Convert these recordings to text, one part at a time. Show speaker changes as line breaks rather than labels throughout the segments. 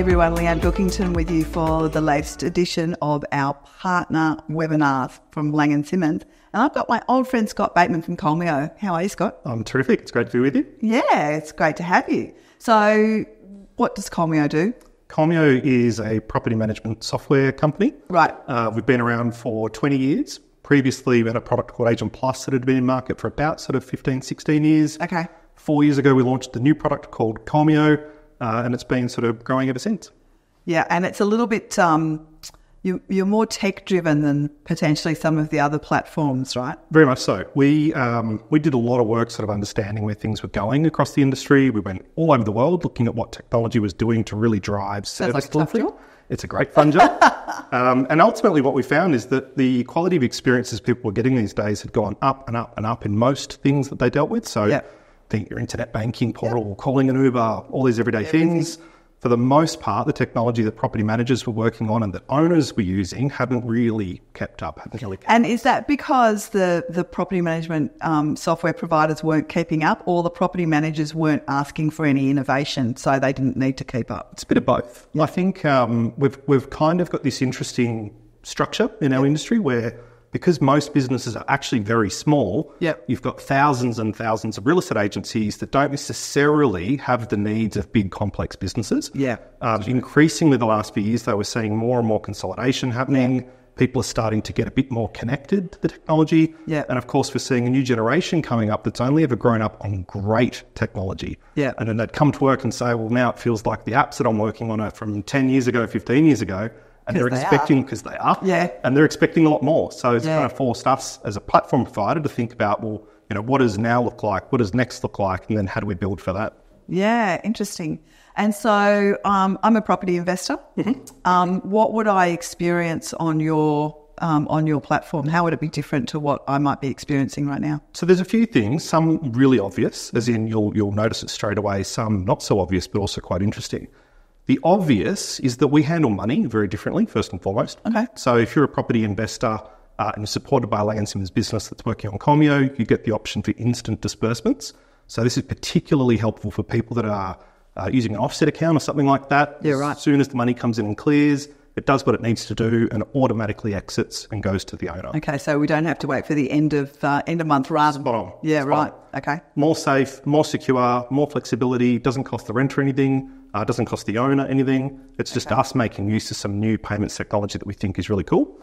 everyone, Leanne Pilkington with you for the latest edition of our partner webinars from Laing+Simmons. And I've got my old friend Scott Bateman from Kolmeo. How are you, Scott?
I'm terrific. It's great to be with you.
Yeah, it's great to have you. So what does Kolmeo do?
Kolmeo is a property management software company.
Right.
We've been around for 20 years. Previously, we had a product called Agent Plus that had been in market for about sort of 15, 16 years.
Okay.
4 years ago, we launched a new product called Kolmeo, and it's been sort of growing ever since.
Yeah, and it's a little bit, you're more tech-driven than potentially some of the other platforms, right?
Very much so. We did a lot of work sort of understanding where things were going across the industry. We went all over the world looking at what technology was doing to really drive service delivery. It's a great fun job. And ultimately what we found is that the quality of experiences people were getting these days had gone up and up and up in most things that they dealt with. So think your internet banking portal, calling an Uber, all these everyday things. For the most part, the technology that property managers were working on and that owners were using hadn't really kept up.
And is that because the property management software providers weren't keeping up, or the property managers weren't asking for any innovation, so they didn't need to keep up?
It's a bit of both. I think we've kind of got this interesting structure in our industry where, because most businesses are actually very small, you've got thousands and thousands of real estate agencies that don't necessarily have the needs of big, complex businesses. Increasingly the last few years, though, we're seeing more and more consolidation happening. People are starting to get a bit more connected to the technology. And, of course, we're seeing a new generation coming up that's only ever grown up on great technology. And then they'd come to work and say, well, now it feels like the apps that I'm working on are from 10 years ago, 15 years ago. And they're expecting, because they are, and they're expecting a lot more. So it's kind of forced us as a platform provider to think about, well, you know, what does now look like? What does next look like? And then how do we build for that? Yeah,
interesting. And so I'm a property investor. What would I experience on your platform? How would it be different to what I might be experiencing right now?
So there's a few things, some really obvious, as in you'll notice it straight away, some not so obvious, but also quite interesting. The obvious is that we handle money very differently, first and foremost. So if you're a property investor and you're supported by a Laing+Simmons business that's working on Kolmeo, you get the option for instant disbursements. So this is particularly helpful for people that are using an offset account or something like that. As soon as the money comes in and clears, it does what it needs to do and automatically exits and goes to the owner.
Okay, so we don't have to wait for the end of month rather.
Spot on.
Yeah,
Spot
right.
on.
Okay.
More safe, more secure, more flexibility, doesn't cost the renter anything. Doesn't cost the owner anything. It's just us making use of some new payments technology that we think is really cool.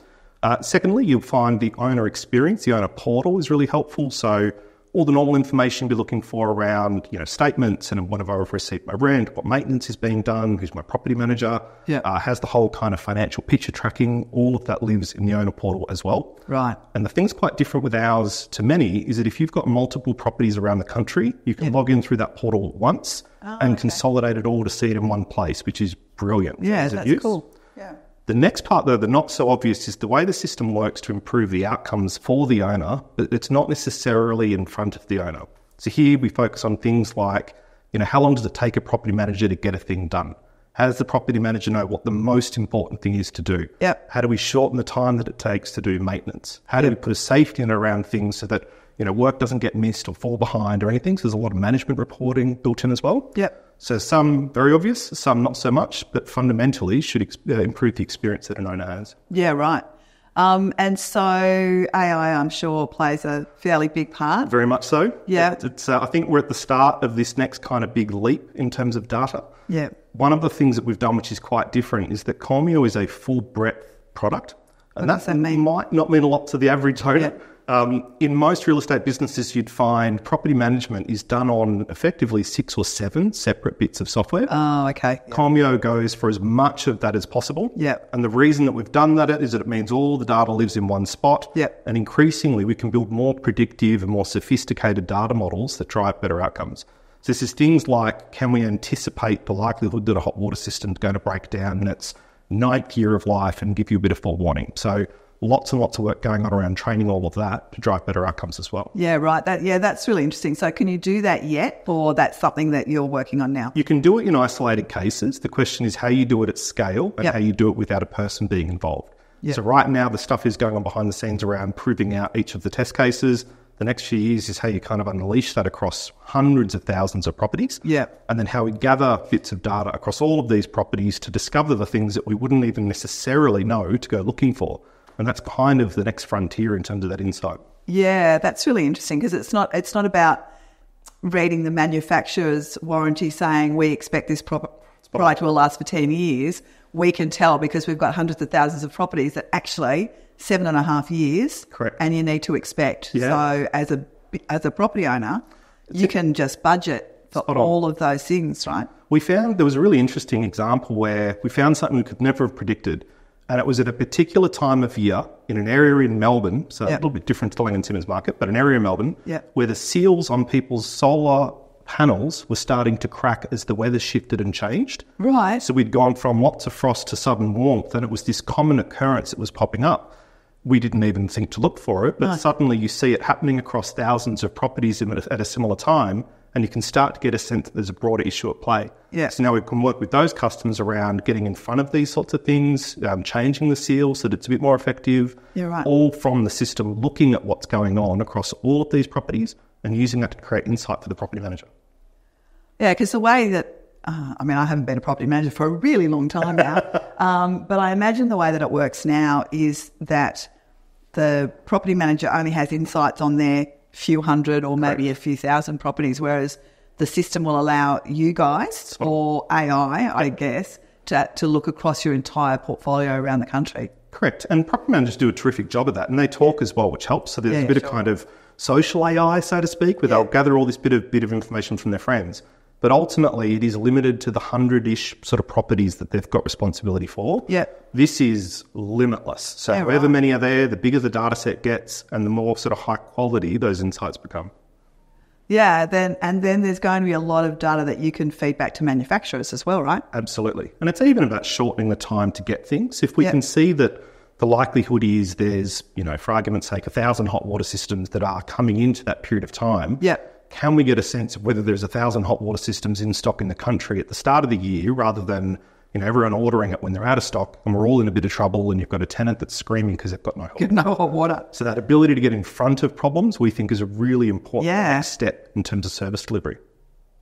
Secondly, you'll find the owner experience, the owner portal is really helpful. So all the normal information you'll be looking for around, you know, statements and when have I received my rent, what maintenance is being done, who's my property manager, has the whole kind of financial picture tracking, all of that lives in the owner portal as well.
Right.
And the thing's quite different with ours to many is that if you've got multiple properties around the country, you can log in through that portal once and consolidate it all to see it in one place, which is brilliant.
Yeah, that's cool. Yeah.
The next part, though, the not so obvious, is the way the system works to improve the outcomes for the owner, but it's not necessarily in front of the owner. So here we focus on things like, you know, how long does it take a property manager to get a thing done? How does the property manager know what the most important thing is to do? How do we shorten the time that it takes to do maintenance? How do we put a safety net around things so that, you know, work doesn't get missed or fall behind or anything? So there's a lot of management reporting built in as well. So some very obvious, some not so much, but fundamentally should improve the experience that an owner has.
Yeah, right. And so AI, I'm sure, plays a fairly big part.
Very much so.
Yeah.
It's I think we're at the start of this next kind of big leap in terms of data.
Yeah.
One of the things that we've done, which is quite different, is that Kolmeo is a full breadth product. And that might not mean a lot to the average owner. In most real estate businesses, you'd find property management is done on effectively 6 or 7 separate bits of software.
Oh, okay.
Kolmeo goes for as much of that as possible. And the reason that we've done that is that it means all the data lives in one spot. And increasingly, we can build more predictive and more sophisticated data models that drive better outcomes. So this is things like, can we anticipate the likelihood that a hot water system is going to break down in its 9th year of life and give you a bit of forewarning? So lots and lots of work going on around training all of that to drive better outcomes as well.
Yeah, right. That's really interesting. So can you do that yet, or that's something that you're working on now?
You can do it in isolated cases. The question is how you do it at scale and how you do it without a person being involved. So right now the stuff is going on behind the scenes around proving out each of the test cases. The next few years is how you kind of unleash that across hundreds of thousands of properties.
Yeah.
And then how we gather bits of data across all of these properties to discover the things that we wouldn't even necessarily know to go looking for. And that's kind of the next frontier in terms of that insight.
Yeah, that's really interesting because it's not about reading the manufacturer's warranty saying we expect this product will last for 10 years. We can tell because we've got hundreds of thousands of properties that actually 7.5 years.
Correct.
And you need to expect.
Yeah.
So as a property owner, you can just budget for all of those things, right?
We found there was a really interesting example where we found something we could never have predicted. And it was at a particular time of year in an area in Melbourne, so a little bit different to the Laing+Simmons market, but an area in Melbourne where the seals on people's solar panels were starting to crack as the weather shifted and changed.
Right.
So we'd gone from lots of frost to sudden warmth, and it was this common occurrence that was popping up. We didn't even think to look for it, but suddenly you see it happening across thousands of properties at a similar time, and you can start to get a sense that there's a broader issue at play.
Yeah.
So now we can work with those customers around getting in front of these sorts of things, changing the seal so that it's a bit more effective, all from the system looking at what's going on across all of these properties and using that to create insight for the property manager.
Yeah, because the way that, I haven't been a property manager for a really long time now, but I imagine the way that it works now is that the property manager only has insights on their few hundred or maybe a few thousand properties, whereas the system will allow you guys or AI, I guess, to look across your entire portfolio around the country.
Correct. And property managers do a terrific job of that, and they talk as well, which helps. So there's a bit of kind of social AI, so to speak, where they'll gather all this bit of information from their friends. But ultimately, it is limited to the 100-ish sort of properties that they've got responsibility for.
Yeah.
This is limitless. So however many are there, the bigger the data set gets and the more sort of high quality those insights become.
Yeah, then there's going to be a lot of data that you can feed back to manufacturers as well, right?
Absolutely. And it's even about shortening the time to get things. If we can see that the likelihood is there's, for argument's sake, 1,000 hot water systems that are coming into that period of time.
Yeah.
Can we get a sense of whether there's 1,000 hot water systems in stock in the country at the start of the year rather than, everyone ordering it when they're out of stock and we're all in a bit of trouble and you've got a tenant that's screaming because they've got no hot
water.
So that ability to get in front of problems we think is a really important next step in terms of service delivery.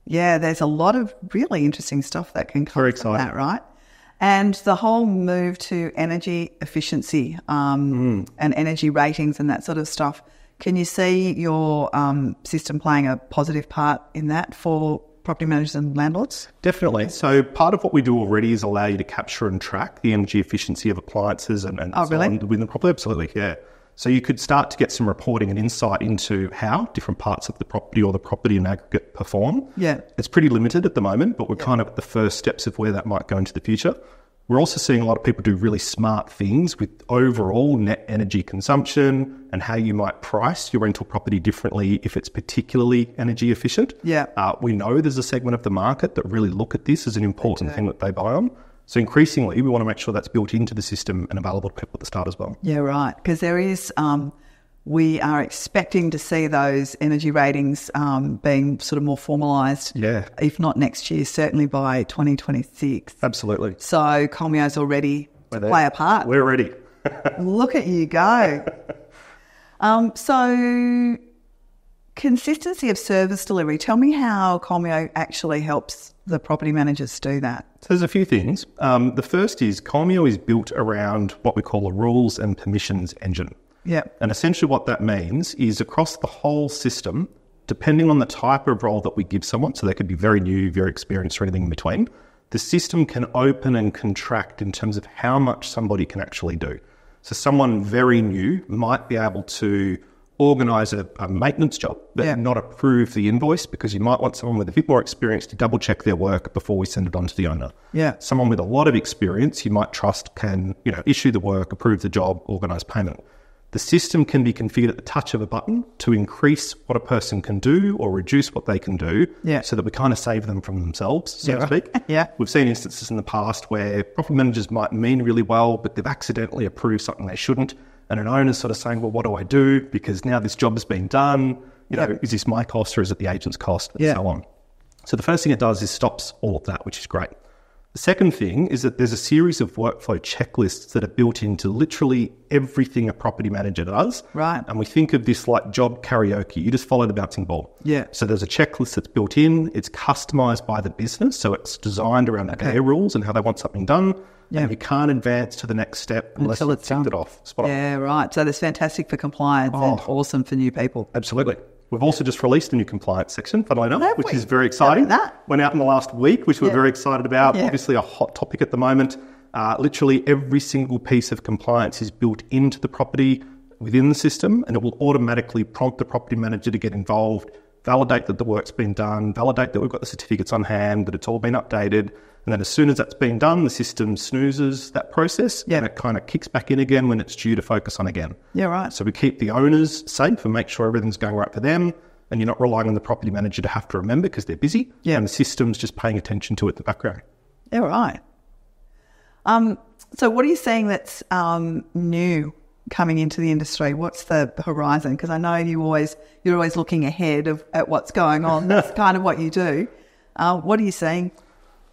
Yeah,
there's a lot of really interesting stuff that can come from that, right? And the whole move to energy efficiency and energy ratings and that sort of stuff, can you see your system playing a positive part in that for property managers and landlords?
Definitely. So part of what we do already is allow you to capture and track the energy efficiency of appliances and so on within the property. Absolutely, yeah. So you could start to get some reporting and insight into how different parts of the property or the property in aggregate perform.
Yeah.
It's pretty limited at the moment, but we're kind of at the first steps of where that might go into the future. We're also seeing a lot of people do really smart things with overall net energy consumption and how you might price your rental property differently if it's particularly energy efficient.
Yeah.
We know there's a segment of the market that really look at this as an important thing that they buy on. So increasingly, we want to make sure that's built into the system and available to people at the start as well.
Yeah, right. Because there is, we are expecting to see those energy ratings being sort of more formalised.
Yeah.
If not next year, certainly by 2026.
Absolutely.
So Kolmeo's already play a part.
We're ready.
Look at you go. So consistency of service delivery. Tell me how Kolmeo actually helps the property managers do that.
So there's a few things. The first is Kolmeo is built around what we call a rules and permissions engine.
Yeah.
And essentially what that means is across the whole system, depending on the type of role that we give someone, so they could be very new, very experienced or anything in between, the system can open and contract in terms of how much somebody can actually do. So someone very new might be able to organise a maintenance job, but not approve the invoice because you might want someone with a bit more experience to double check their work before we send it on to the owner.
Yeah.
Someone with a lot of experience you might trust can, issue the work, approve the job, organise payment. The system can be configured at the touch of a button to increase what a person can do or reduce what they can do so that we kind of save them from themselves, so to speak.
Yeah.
We've seen instances in the past where property managers might mean really well, but they've accidentally approved something they shouldn't. And an owner's sort of saying, well, what do I do? Because now this job has been done. Is this my cost or is it the agent's cost? And so on. So the first thing it does is stops all of that, which is great. The second thing is that there's a series of workflow checklists that are built into literally everything a property manager does.
Right.
And we think of this like job karaoke. You just follow the bouncing ball.
Yeah.
So there's a checklist that's built in. It's customized by the business. So it's designed around their rules and how they want something done. Yeah. And you can't advance to the next step unless you've ticked it off. Spot on.
Yeah, right. So that's fantastic for compliance and awesome for new people.
Absolutely. We've also just released a new compliance section, funnily enough, which is very exciting. Went out in the last week, which we're very excited about. Yeah. Obviously a hot topic at the moment. Literally every single piece of compliance is built into the property within the system, and it will automatically prompt the property manager to get involved, validate that the work's been done, validate that we've got the certificates on hand, that it's all been updated. And then as soon as that's been done, the system snoozes that process and it kind of kicks back in again when it's due to focus on again.
Yeah, right.
So we keep the owners safe and make sure everything's going right for them, and you're not relying on the property manager to have to remember because they're busy. Yeah. And the system's just paying attention to it in the background.
Yeah, right. So what are you seeing that's new coming into the industry? What's the horizon? Because I know you're always looking ahead at what's going on. That's kind of what you do. What are you seeing?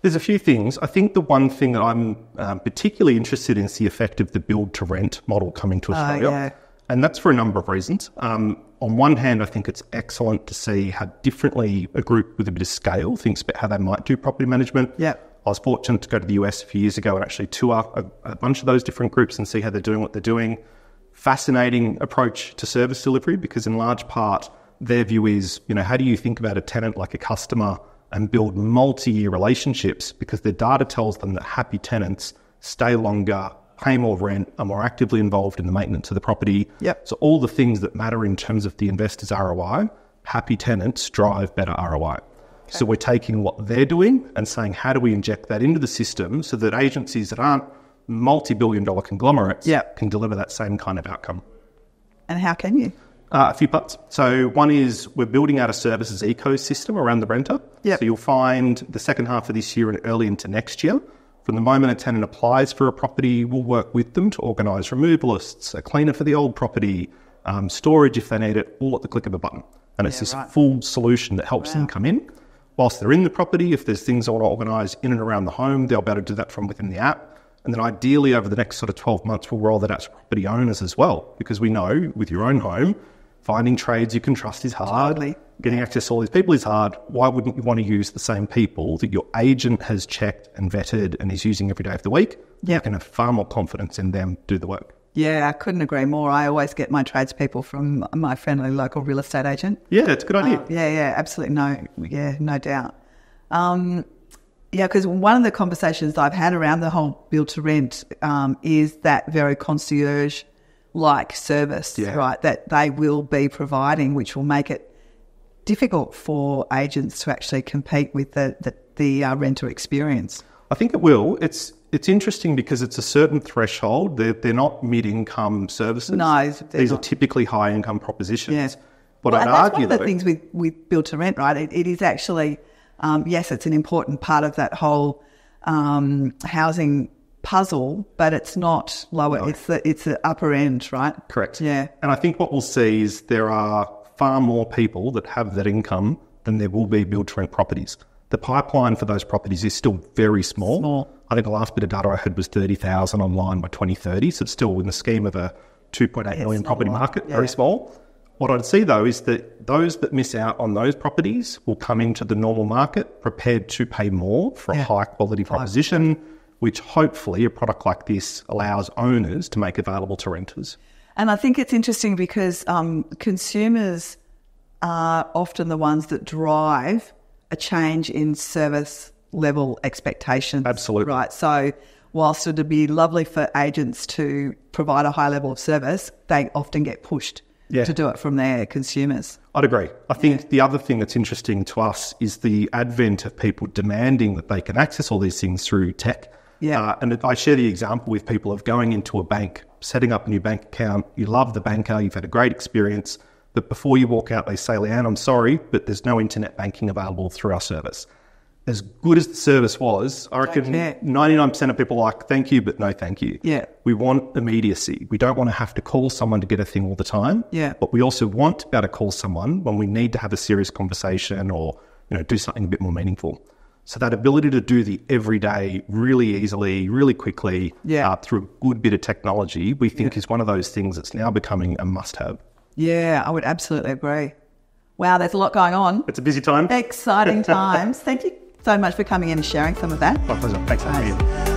There's a few things. I think the one thing that I'm particularly interested in is the effect of the build-to-rent model coming to Australia.
Yeah.
And that's for a number of reasons. On one hand, I think it's excellent to see how differently a group with a bit of scale thinks about how they might do property management. Yeah. I was fortunate to go to the US a few years ago and actually tour a bunch of those different groups and see how they're doing what they're doing. Fascinating approach to service delivery, because in large part, their view is, how do you think about a tenant like a customer and build multi-year relationships, because their data tells them that happy tenants stay longer, pay more rent, are more actively involved in the maintenance of the property. Yep. So all the things that matter in terms of the investor's ROI, happy tenants drive better ROI. Okay. So we're taking what they're doing and saying, how do we inject that into the system so that agencies that aren't multi-billion-dollar conglomerates can deliver that same kind of outcome?
And how can you?
A few parts. So one is we're building out a services ecosystem around the renter. Yep. So you'll find the second half of this year and early into next year, from the moment a tenant applies for a property, we'll work with them to organise removalists, a cleaner for the old property, storage if they need it, all at the click of a button. And it's this full solution that helps them come in. Whilst they're in the property, if there's things they want to organise in and around the home, they'll be able to do that from within the app. And then ideally over the next sort of 12 months, we'll roll that out to property owners as well, because we know with your own home, finding trades you can trust is hard. Totally. Getting access to all these people is hard. Why wouldn't you want to use the same people that your agent has checked and vetted and is using every day of the week? You can have far more confidence in them do the work.
Yeah, I couldn't agree more. I always get my tradespeople from my friendly local real estate agent.
Yeah, it's a good idea.
Absolutely. No doubt. Because one of the conversations I've had around the whole build to rent is that very concierge-like service, right, that they will be providing, which will make it difficult for agents to actually compete with the renter experience.
I think it will. It's interesting because it's a certain threshold. They're not mid-income services.
No,
these are typically high-income propositions.
Yeah.
But I'd argue
that's one of the things with build to rent, right? It is actually, yes, it's an important part of that whole housing puzzle, but it's not lower. No. It's the upper end, right?
Correct.
Yeah.
And I think what we'll see is there are far more people that have that income than there will be build to rent properties. The pipeline for those properties is still very small. I think the last bit of data I heard was 30,000 online by 2030. So it's still in the scheme of a 2.8 million property market, very small. What I'd see though is that those that miss out on those properties will come into the normal market prepared to pay more for a high quality proposition, which hopefully a product like this allows owners to make available to renters.
And I think it's interesting because consumers are often the ones that drive a change in service level expectations.
Absolutely.
Right. So whilst it would be lovely for agents to provide a high level of service, they often get pushed to do it from their consumers.
I'd agree. I think the other thing that's interesting to us is the advent of people demanding that they can access all these things through tech. Yeah. And I share the example with people of going into a bank, setting up a new bank account. You love the banker, you've had a great experience, but before you walk out, they say, Leanne, I'm sorry, but there's no internet banking available through our service. As good as the service was, I reckon 99% of people are like, thank you, but no thank you. Yeah. We want immediacy. We don't want to have to call someone to get a thing all the time. Yeah. But we also want to be able to call someone when we need to have a serious conversation or do something a bit more meaningful. So that ability to do the everyday really easily, really quickly through a good bit of technology, we think is one of those things that's now becoming a must-have.
Yeah, I would absolutely agree. Wow, there's a lot going on.
It's a busy time.
Exciting times. Thank you so much for coming in and sharing some of that.
My pleasure. Thanks for having me.